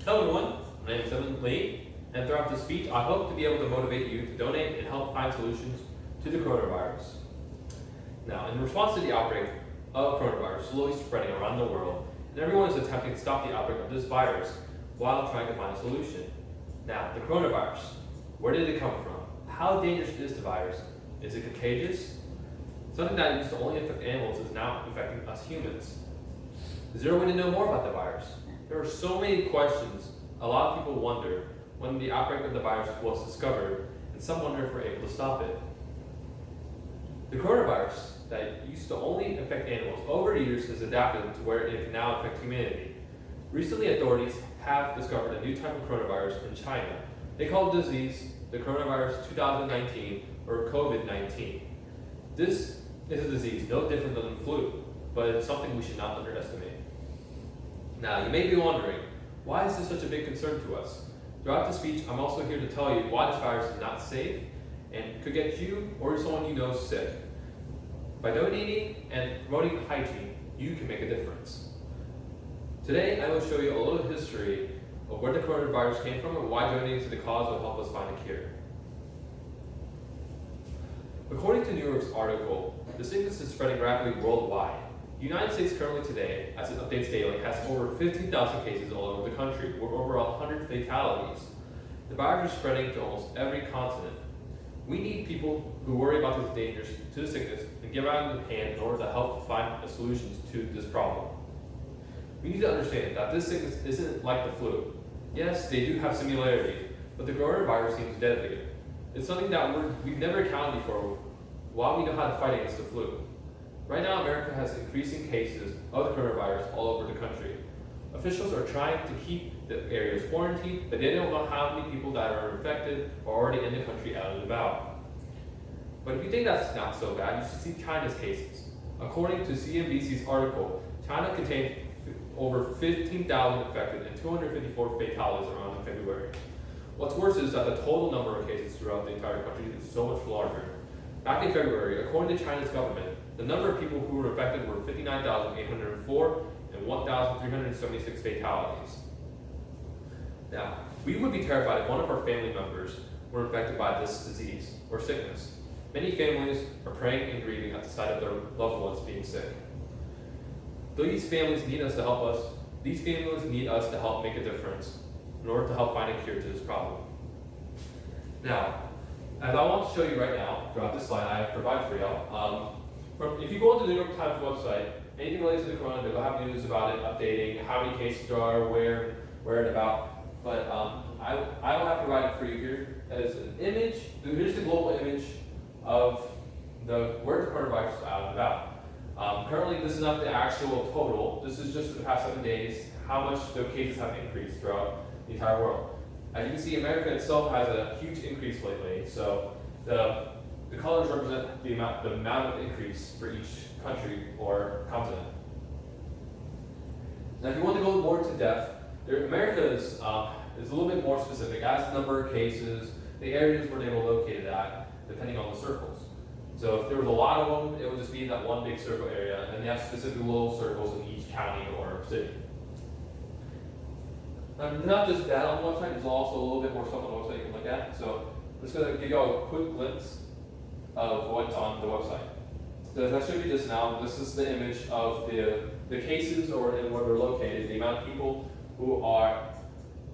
Hello everyone, my name is Deven Lee, and throughout this speech, I hope to be able to motivate you to donate and help find solutions to the coronavirus. Now, in response to the outbreak of coronavirus slowly spreading around the world, and everyone is attempting to stop the outbreak of this virus while trying to find a solution. Now, the coronavirus, where did it come from? How dangerous is the virus? Is it contagious? Something that used to only affect animals is now affecting us humans. Is there a way to know more about the virus? There are so many questions. A lot of people wonder when the outbreak of the virus was discovered, and some wonder if we're able to stop it. The coronavirus that used to only affect animals over the years has adapted to where it can now affect humanity. Recently, authorities have discovered a new type of coronavirus in China. They call the disease the coronavirus 2019 or COVID-19. This is a disease no different than the flu, but it's something we should not underestimate. Now, you may be wondering, why is this such a big concern to us? Throughout the speech, I'm also here to tell you why this virus is not safe and could get you or someone you know sick. By donating and promoting hygiene, you can make a difference. Today, I will show you a little history of where the coronavirus came from and why donating to the cause will help us find a cure. According to New York's article, the sickness is spreading rapidly worldwide. The United States currently today, as it updates daily, has over 15,000 cases all over the country, with over 100 fatalities. The virus is spreading to almost every continent. We need people who worry about this dangers to the sickness and give out a hand in order to help find a solution to this problem. We need to understand that this sickness isn't like the flu. Yes, they do have similarities, but the coronavirus seems deadlier. It's something that we've never accounted for while we know how to fight against the flu. Right now, America has increasing cases of the coronavirus all over the country. Officials are trying to keep the areas quarantined, but they don't know how many people that are infected are already in the country out and about. But if you think that's not so bad, you should see China's cases. According to CNBC's article, China contained over 15,000 infected and 254 fatalities around in February. What's worse is that the total number of cases throughout the entire country is so much larger. Back in February, according to China's government, the number of people who were infected were 59,804 and 1,376 fatalities. Now, we would be terrified if one of our family members were infected by this disease or sickness. Many families are praying and grieving at the sight of their loved ones being sick. These families need us to help us. These families need us to help make a difference in order to help find a cure to this problem. Now, as I want to show you right now, throughout this slide I have provided for y'all, if you go on the New York Times website, anything related to the corona, they'll have news about it, updating how many cases there are, where and about. But I will have provided for you here as an image. Here's the global image of where the coronavirus is out and about. Currently, this is not the actual total. This is just for the past 7 days, how much the cases have increased throughout the entire world. As you can see, America itself has a huge increase lately. So the colors represent the amount of increase for each country or continent. Now, if you want to go more into depth, America is a little bit more specific as the number of cases, the areas where they were located at, depending on the circles. So if there was a lot of them, it would just be in that one big circle area, and then they have specific little circles in each county or city. Not just that on the website, there's also a little bit more stuff on the website you can look at. So I'm just going to give you all a quick glimpse of what's on the website. So as I showed you just now, this is the image of the cases or in where they're located, the amount of people who are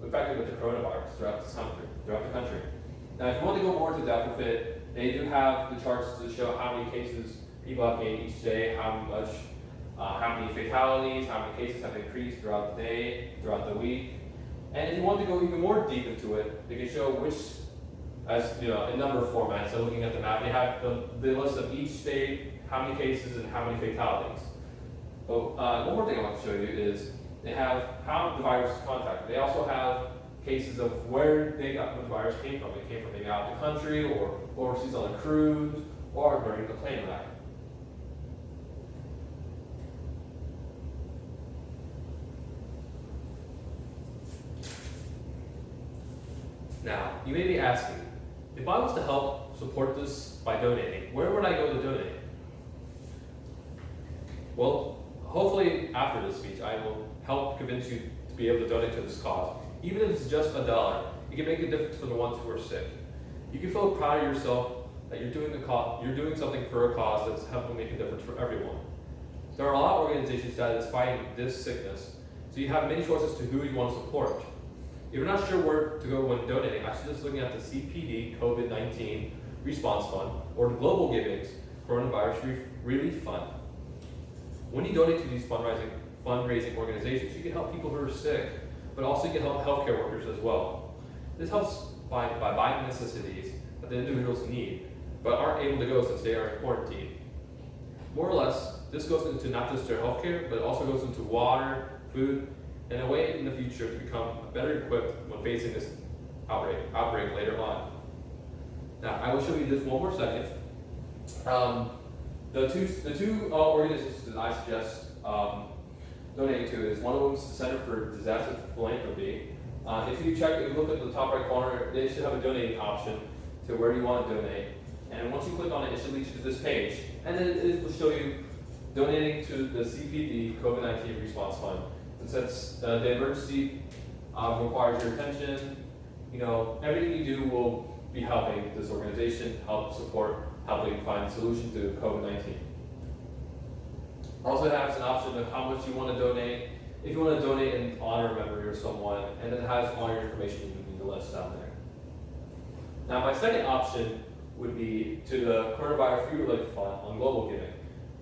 infected with the coronavirus throughout the country. Now, if you want to go more into depth with it, they do have the charts to show how many cases people have gained each day, how many fatalities, how many cases have increased throughout the day, throughout the week. And if you want to go even more deep into it, they can show which, as you know, in number format. So looking at the map, they have the list of each state, how many cases and how many fatalities. But one more thing I want to show you is they have how the virus is contacted. They also have cases of where the virus came from. It came from maybe out of the country or overseas on a cruise or during the plane ride. Now, you may be asking, if I was to help support this by donating, where would I go to donate? Well, hopefully after this speech, I will help convince you to be able to donate to this cause. Even if it's just $1, it can make a difference for the ones who are sick. You can feel proud of yourself that you're doing something for a cause that's helping make a difference for everyone. There are a lot of organizations that is fighting this sickness, so you have many choices to who you want to support. If you're not sure where to go when donating, I suggest looking at the CPD COVID-19 Response Fund or the Global Giving's Coronavirus Relief Fund. When you donate to these fundraising organizations, you can help people who are sick, but also you can help healthcare workers as well. This helps by buying necessities that the individuals need, but aren't able to go since they are in quarantine. More or less, this goes into not just their healthcare, but it also goes into water, food, and a way in the future to become better equipped when facing this outbreak later on. Now, I will show you this one more second. The two organizations that I suggest donating to is one of them is the Center for Disaster Philanthropy. If you look at the top right corner, they should have a donating option to where you want to donate. And once you click on it, it should lead you to this page. And then it will show you donating to the CPD COVID-19 Response Fund. And since the emergency requires your attention, everything you do will be helping this organization helping find a solution to COVID-19. Also, it has an option of how much you want to donate. If you want to donate in honor or memory of someone, and it has all your information you need to list down there. Now, my second option would be to the Coronavirus Relief Fund on Global Giving.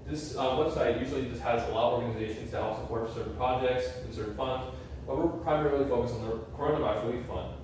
This website usually just has a lot of organizations that help support certain projects and certain funds, but we're primarily focused on the Coronavirus Relief Fund.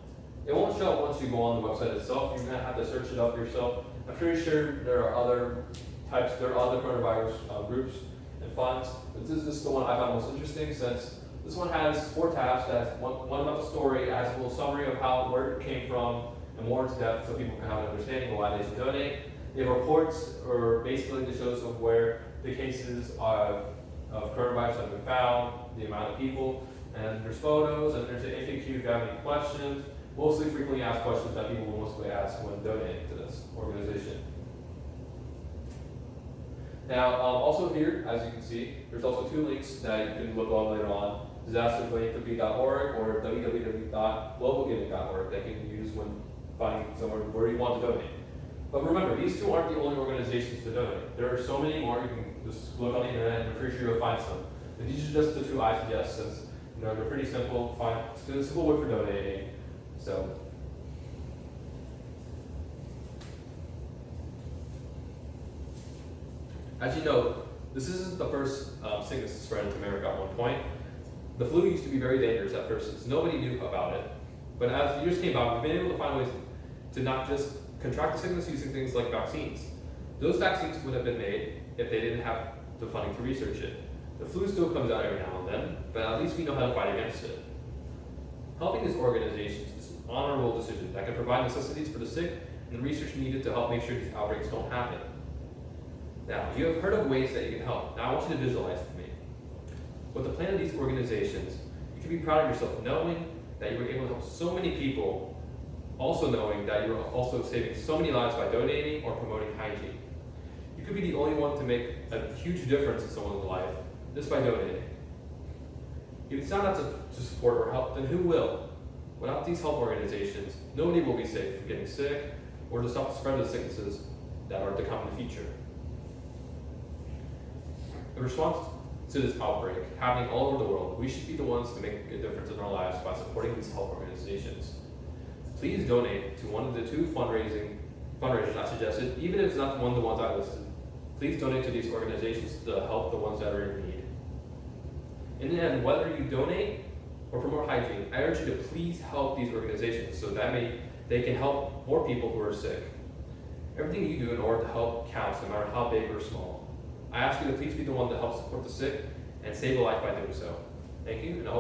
It won't show up once you go on the website itself. You're going to have to search it up yourself. I'm pretty sure there are other coronavirus groups and funds, but this is the one I found most interesting since this one has 4 tabs. That's one about the story, it has a little summary of where it came from, and more into depth so people can have an understanding of why they should donate. They have reports, or basically the shows of where the cases of coronavirus have been found, the amount of people, and there's photos, and there's an FAQ if you have any questions. Mostly frequently asked questions that people will mostly ask when donating to this organization. Now, also here, as you can see, there's also 2 links that you can look on later on, disasterphilanthropy.org or www.globalgiving.org that you can use when finding somewhere where you want to donate. But remember, these 2 aren't the only organizations to donate. There are so many more. You can just look on the internet and I'm pretty sure you'll find some. But these are just the 2 I suggest since they're pretty simple. It's a simple way for donating. So, as you know, this isn't the first sickness to spread into America at one point. The flu used to be very dangerous at first since nobody knew about it. But as the years came by, we've been able to find ways to not just contract the sickness using things like vaccines. Those vaccines would have been made if they didn't have the funding to research it. The flu still comes out every now and then, but at least we know how to fight against it. Helping these organizations is an honorable decision that can provide necessities for the sick and the research needed to help make sure these outbreaks don't happen. Now, you have heard of ways that you can help. Now I want you to visualize with me. With the plan of these organizations, you can be proud of yourself knowing that you were able to help so many people, also knowing that you're also saving so many lives by donating or promoting hygiene. You could be the only one to make a huge difference in someone's life just by donating. If it's not to support or help, then who will? Without these help organizations, nobody will be safe from getting sick or to stop the spread of sicknesses that are to come in the future. In response to this outbreak happening all over the world, we should be the ones to make a difference in our lives by supporting these help organizations. Please donate to one of the 2 fundraisers I suggested, even if it's not one of the ones I listed. Please donate to these organizations to help the ones that are in need. In the end, whether you donate or promote hygiene, I urge you to please help these organizations so that they can help more people who are sick. Everything you do in order to help counts, no matter how big or small. I ask you to please be the one to help support the sick and save a life by doing so. Thank you, and I hope